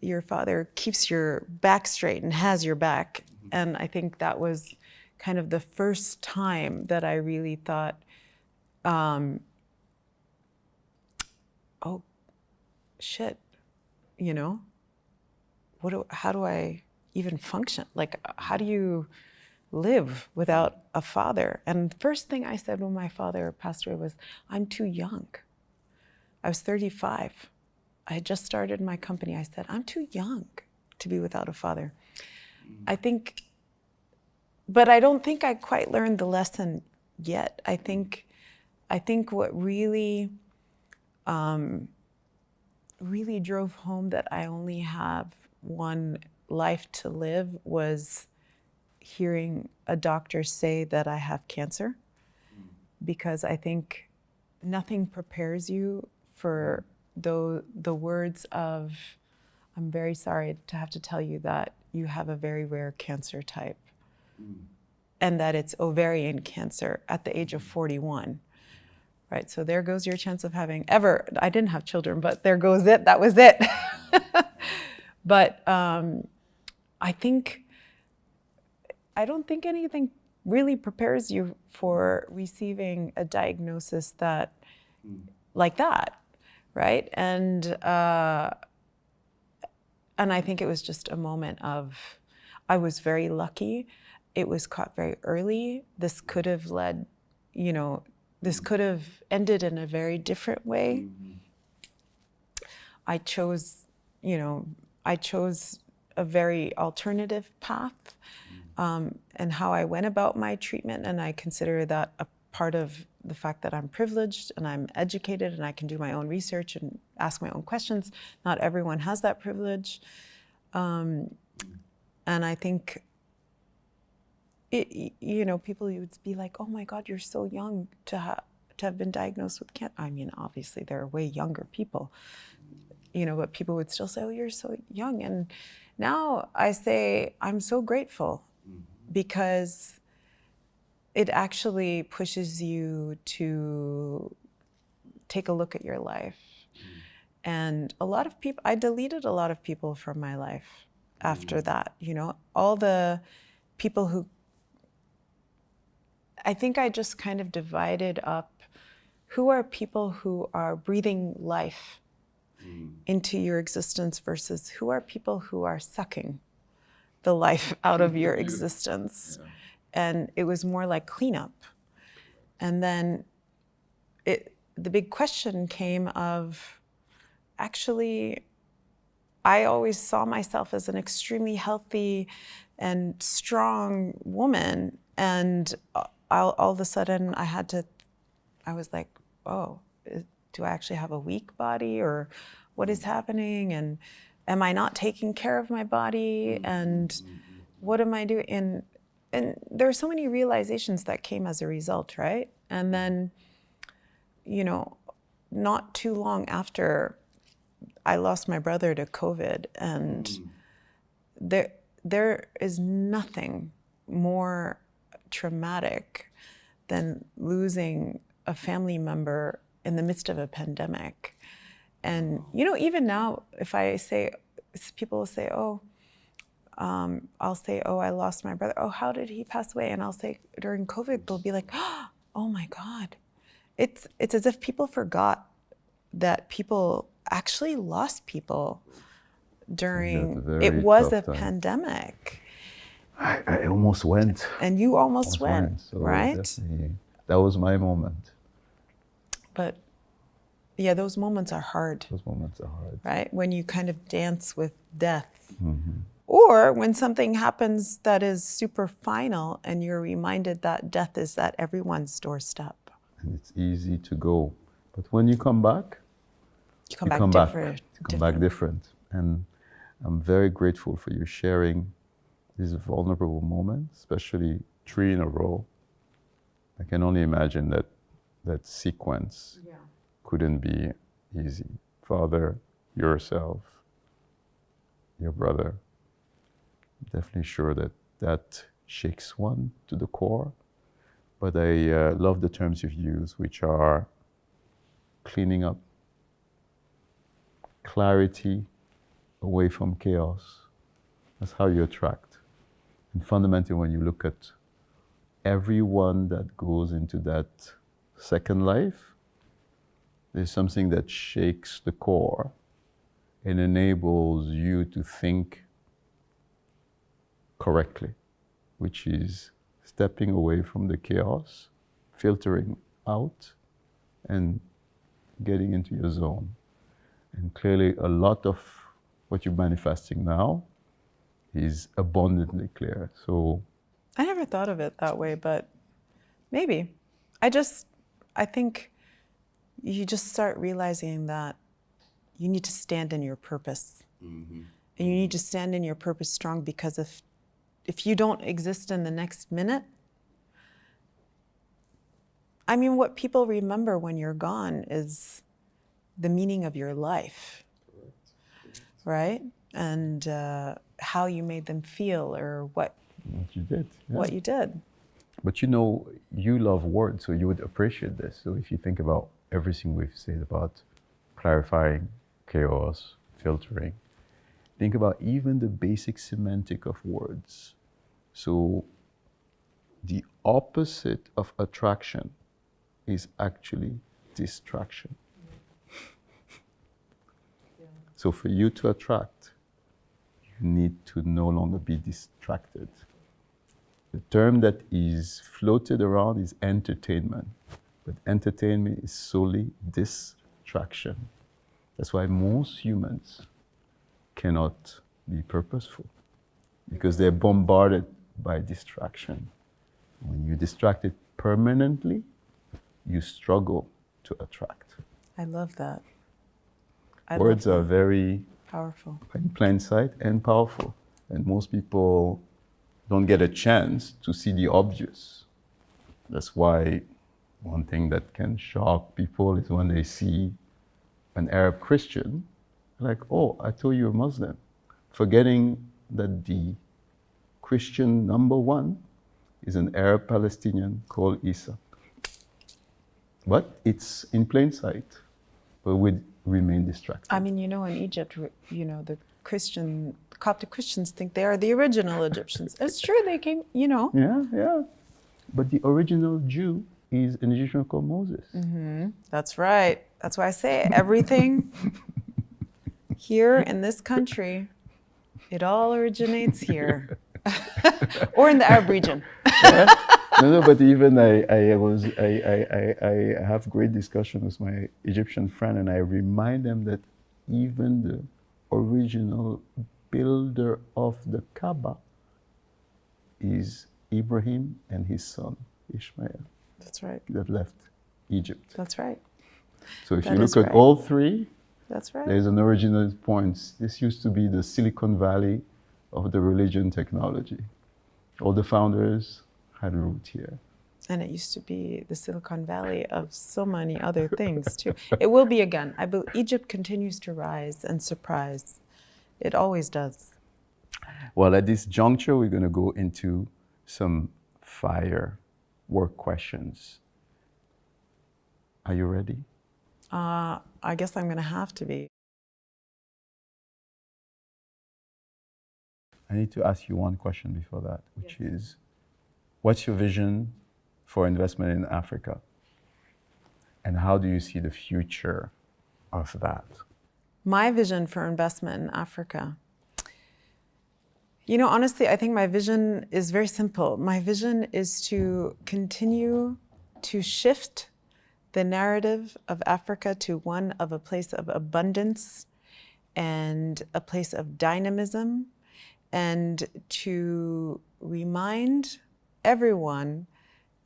your father keeps your back straight and has your back. And I think that was kind of the first time that I really thought, oh, shit, how do I even function? Like, how do you live without a father? And the first thing I said when my father passed away was, I'm too young. I was 35. I had just started my company. I said, I'm too young to be without a father. But I don't think I quite learned the lesson yet. I think what really, really drove home that I only have one life to live was hearing a doctor say that I have cancer, because I think nothing prepares you for the words of, I'm very sorry to have to tell you that you have a very rare cancer type, and that it's ovarian cancer at the age of 41. Right, so there goes your chance of having ever. I didn't have children, but there goes it. That was it. But I don't think anything really prepares you for receiving a diagnosis like that, right? And I think it was just a moment of, I was very lucky. It was caught very early. This could have led, this could have ended in a very different way. I chose a very alternative path, and how I went about my treatment, and I consider that a part of the fact that I'm privileged and I'm educated and I can do my own research and ask my own questions. Not everyone has that privilege, and I think people would be like, "Oh my God, you're so young to have been diagnosed with cancer." I mean, obviously there are way younger people, but people would still say, "Oh, you're so young." And now I say I'm so grateful, because it actually pushes you to take a look at your life. And a lot of people, I deleted a lot of people from my life after that. All the people who, I think I just kind of divided up who are people who are breathing life into your existence versus who are people who are sucking the life out of your existence. Yeah. And it was more like cleanup. And then the big question came of, actually, I always saw myself as an extremely healthy and strong woman. And all of a sudden I was like, oh, do I actually have a weak body, or what is happening? And am I not taking care of my body? And what am I doing? And there are so many realizations that came as a result, right? And then, you know, not too long after, I lost my brother to COVID, and there is nothing more traumatic than losing a family member in the midst of a pandemic. And, you know, even now, if I say, people will say, oh, I'll say, oh, I lost my brother. Oh, how did he pass away? And I'll say, during COVID, they'll be like, oh my God. It's as if people forgot that people actually lost people during, it was a pandemic. I almost went. And you almost went, so right? Definitely, that was my moment. But yeah, those moments are hard. Those moments are hard. Right? When you kind of dance with death. Mm-hmm. Or when something happens that is super final and you're reminded that death is at everyone's doorstep. And it's easy to go. But when you come back, you come back different. And I'm very grateful for you sharing these vulnerable moments, especially 3 in a row. I can only imagine that sequence couldn't be easy. Father, yourself, your brother. Definitely sure that shakes one to the core. But I love the terms you've used, which are cleaning up, clarity away from chaos. That's how you attract. And fundamentally, when you look at everyone that goes into that second life, there's something that shakes the core and enables you to think correctly, which is stepping away from the chaos, filtering out, and getting into your zone. And clearly, a lot of what you're manifesting now is abundantly clear. So I never thought of it that way, but maybe. I think you just start realizing that you need to stand in your purpose. Mm-hmm. And you need to stand in your purpose strong, because if you don't exist in the next minute, I mean, what people remember when you're gone is the meaning of your life, right? And how you made them feel, or what you did. Yeah. What you did. But you know, you love words, so you would appreciate this. So if you think about everything we've said about clarifying, chaos, filtering, think about even the basic semantic of words. So the opposite of attraction is actually distraction. Yeah. So for you to attract, you need to no longer be distracted. The term that is floated around is entertainment, but entertainment is solely distraction. That's why most humans cannot be purposeful, because they're bombarded by distraction. When you're distracted permanently, you struggle to attract. I love that. Words are very powerful, in plain sight and powerful. And most people don't get a chance to see the obvious. That's why one thing that can shock people is when they see an Arab Christian, like, oh, I thought you were Muslim, forgetting that the Christian number 1 is an Arab Palestinian called Isa. But it's in plain sight, but we remain distracted. I mean, you know, in Egypt, you know, the Coptic Christians think they are the original Egyptians. It's true, they came, you know. Yeah. But the original Jew is an Egyptian called Moses. Mm-hmm. That's right. That's why I say everything here in this country, it all originates here. Or in the Arab region. Yeah. No, but even I have great discussion with my Egyptian friend, and I remind them that even the original builder of the Kaaba is Ibrahim and his son Ishmael, That's right. that left Egypt. That's right. So if That you is look at right. all three, That's right. there's an original point. This used to be the Silicon Valley of the religion technology. All the founders had a root here. And it used to be the Silicon Valley of so many other things too. It will be again. I believe Egypt continues to rise and surprise. It always does. Well, at this juncture, we're going to go into some firework questions. Are you ready? I guess I'm going to have to be. I need to ask you one question before that, which is, what's your vision for investment in Africa? And how do you see the future of that? My vision for investment in Africa. You know, honestly, I think my vision is very simple. My vision is to continue to shift the narrative of Africa to one of a place of abundance and a place of dynamism, and to remind everyone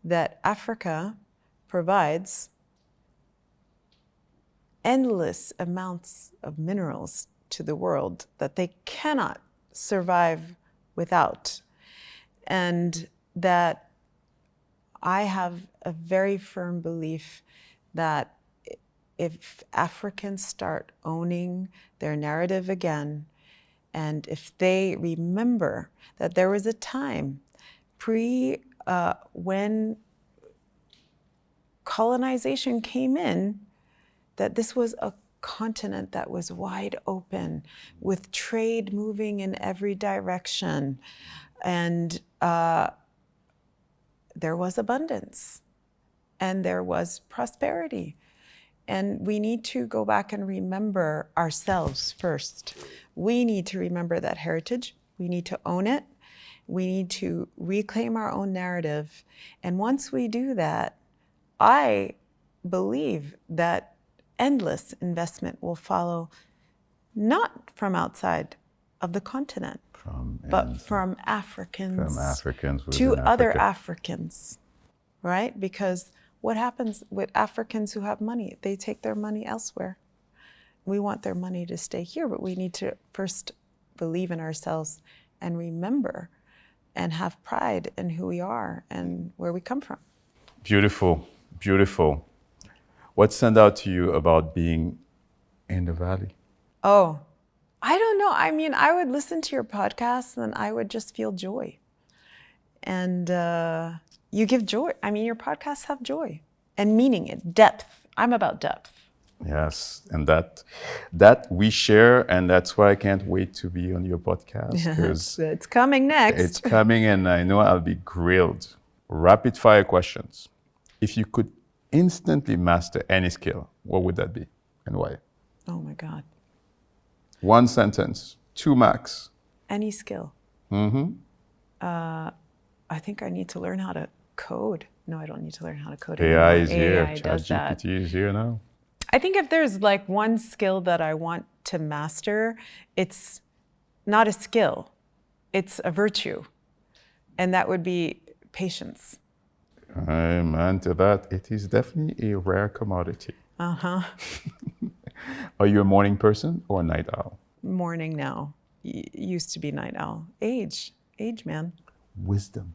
that Africa provides endless amounts of minerals to the world that they cannot survive without. And that I have a very firm belief that if Africans start owning their narrative again, and if they remember that there was a time when colonization came in, that this was a continent that was wide open, with trade moving in every direction, and there was abundance, and there was prosperity. And we need to go back and remember ourselves first. We need to remember that heritage. We need to own it. We need to reclaim our own narrative. And once we do that, I believe that endless investment will follow, not from outside of the continent, but from Africans, to other Africans, right? Because what happens with Africans who have money? They take their money elsewhere. We want their money to stay here, but we need to first believe in ourselves and remember and have pride in who we are and where we come from. Beautiful, beautiful. What stand out to you about being in the Valley? Oh, I don't know. I mean, I would listen to your podcast and I would just feel joy. And you give joy. I mean, your podcasts have joy and meaning and depth. I'm about depth. Yes, and that we share, and that's why I can't wait to be on your podcast. Because it's coming next. It's coming, and I know I'll be grilled. Rapid fire questions. If you could instantly master any skill, what would that be and why? Oh my God. One sentence, 2 max. Any skill. I think I need to learn how to code. No, I don't need to learn how to code anymore. AI is here. ChatGPT is here now. I think if there's like one skill that I want to master, it's not a skill, it's a virtue. And that would be patience. I'm onto that. It is definitely a rare commodity. Uh-huh. Are you a morning person or a night owl? Morning now. Used to be night owl. Age, man. Wisdom.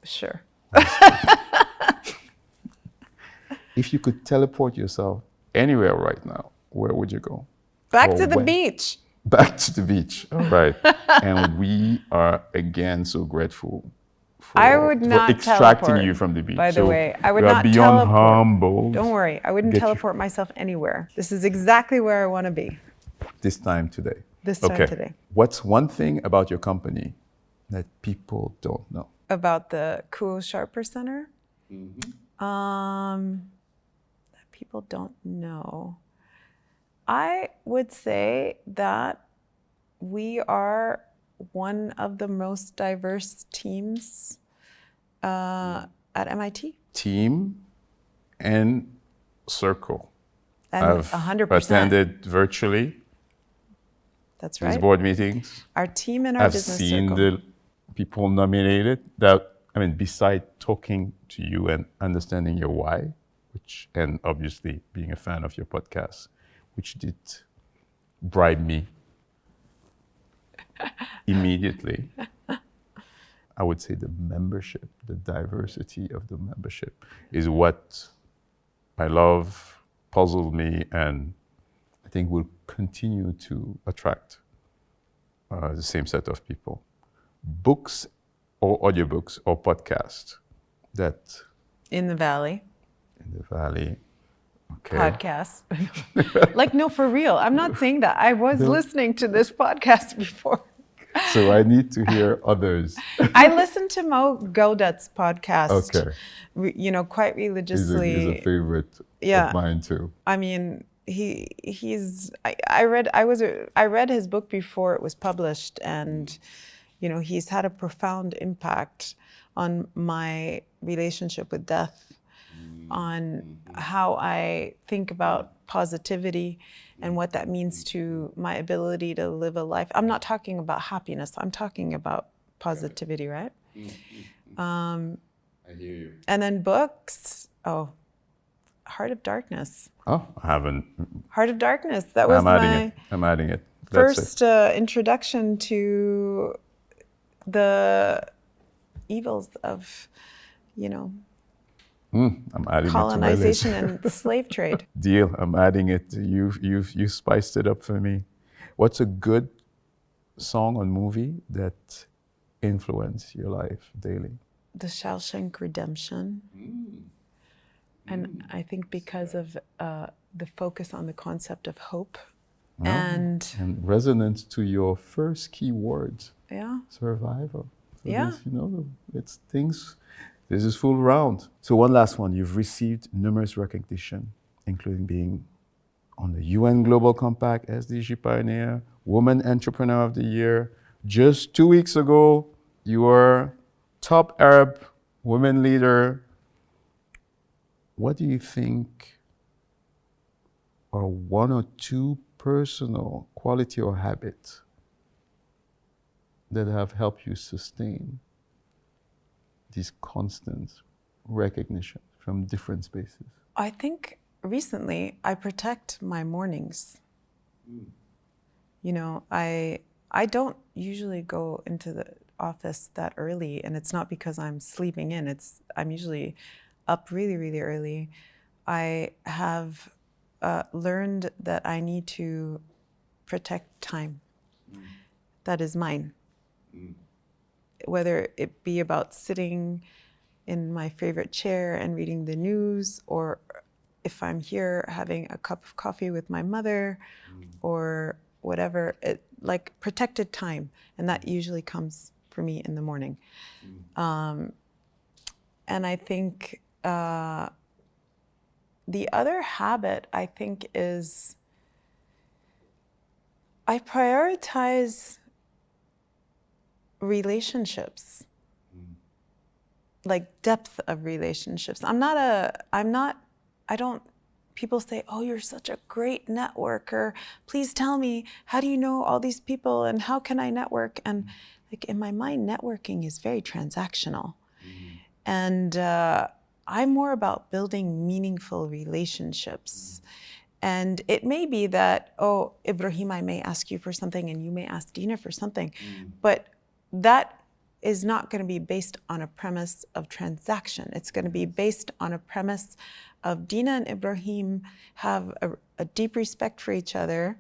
Sure. If you could teleport yourself anywhere right now, where would you go? Back to the beach. Back to the beach. All right. And we are again so grateful for extracting teleport, you from the beach. By the way, I would not beyond teleport. humble. Don't worry, I wouldn't teleport myself anywhere. This is exactly where I want to be. This time today. This time today. What's one thing about your company that people don't know? About the Kuo-Sharper Center? That people don't know. I would say that we are one of the most diverse teams at MIT. Team and circle. And I've 100%. attended virtually. That's right. These board meetings. Our team and our I've business seen circle. the people nominated. That I mean, beside talking to you and understanding your why, and obviously being a fan of your podcast, which did bribe me immediately, I would say the membership, the diversity of the membership is what I love, puzzled me, and I think will continue to attract the same set of people. Books or audiobooks or podcasts that In the Valley. in the Valley. Okay. Podcast. Like, no, for real. I'm not saying that. I was listening to this podcast before. So I need to hear others. I listened to Mo Gaudet's podcast, Okay. Quite He's religiously. a favorite Yeah. of mine too. I mean, I read his book before it was published, and he's had a profound impact on my relationship with death, on how I think about positivity and what that means to my ability to live a life. I'm not talking about happiness. I'm talking about positivity, right? I hear you. And then books. Oh, Heart of Darkness. Oh, I haven't. Heart of Darkness. That was I'm adding it. That's first introduction to the evils of, I'm adding colonization it to my list. and slave trade. Deal. I'm adding it. You spiced it up for me. What's a good song or movie that influenced your life daily? The Shawshank Redemption. And I think because of the focus on the concept of hope and resonant to your first key words, yeah, survival. So Yeah. this, it's things. This is full round. So one last one. You've received numerous recognition, including being on the UN Global Compact SDG Pioneer, Woman Entrepreneur of the Year. Just 2 weeks ago, you were top Arab women leader. What do you think are one or two personal quality or habits that have helped you sustain these constant recognition from different spaces? I think recently I protect my mornings. I don't usually go into the office that early, and it's not because I'm sleeping in. I'm usually up really, really early. I have learned that I need to protect time that is mine. Whether it be about sitting in my favorite chair and reading the news, or if I'm here having a cup of coffee with my mother, or whatever, like protected time. And that usually comes for me in the morning. And I think the other habit, I think, is I prioritize relationships, like depth of relationships. People say, oh, you're such a great networker. Please tell me, how do you know all these people and how can I network? And like in my mind, networking is very transactional. And I'm more about building meaningful relationships. And it may be that, oh, Ibrahim, I may ask you for something and you may ask Dina for something. But that is not going to be based on a premise of transaction. It's going to be based on a premise of Dina and Ibrahim have a deep respect for each other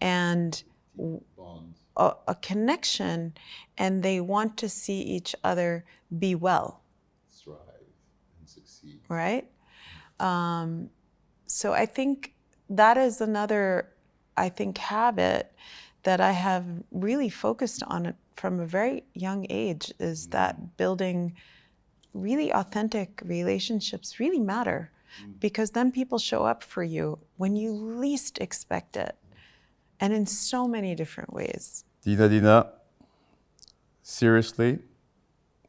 and a connection, and they want to see each other be well. Strive and succeed. Right? So I think that is another, habit that I have really focused on from a very young age, is that building really authentic relationships really matter, because then people show up for you when you least expect it, and in so many different ways. Dina, seriously,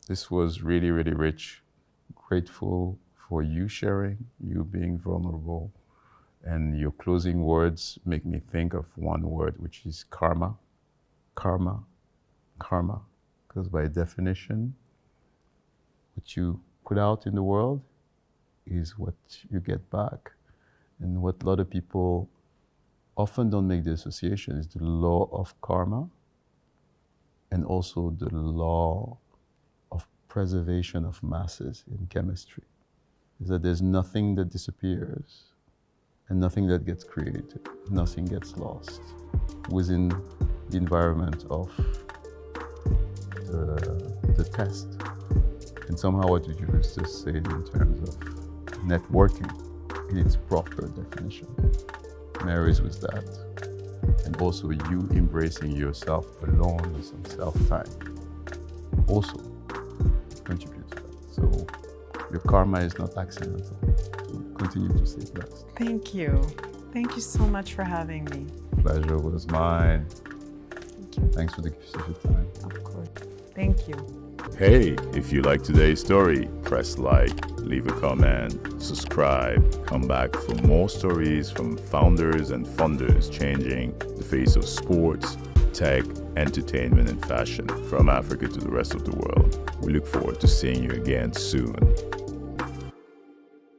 this was really, really rich. Grateful for you sharing, you being vulnerable, and your closing words make me think of one word, which is karma. Karma. Karma. Because by definition, what you put out in the world is what you get back. And what a lot of people often don't make the association is the law of karma and also the law of preservation of masses in chemistry. Is that there's nothing that disappears and nothing that gets created, nothing gets lost within the environment of the test. And somehow what you just said in terms of networking in its proper definition marries with that. And also you embracing yourself alone with some self-time also contributes to that. So your karma is not accidental. So continue to stay blessed. Thank you. Thank you so much for having me. Pleasure was mine. Thank you. Thanks for the gift of your time. Of course. Thank you. Hey, if you like today's story, press like, leave a comment, subscribe, come back for more stories from founders and funders changing the face of sports, tech, entertainment, and fashion from Africa to the rest of the world. We look forward to seeing you again soon.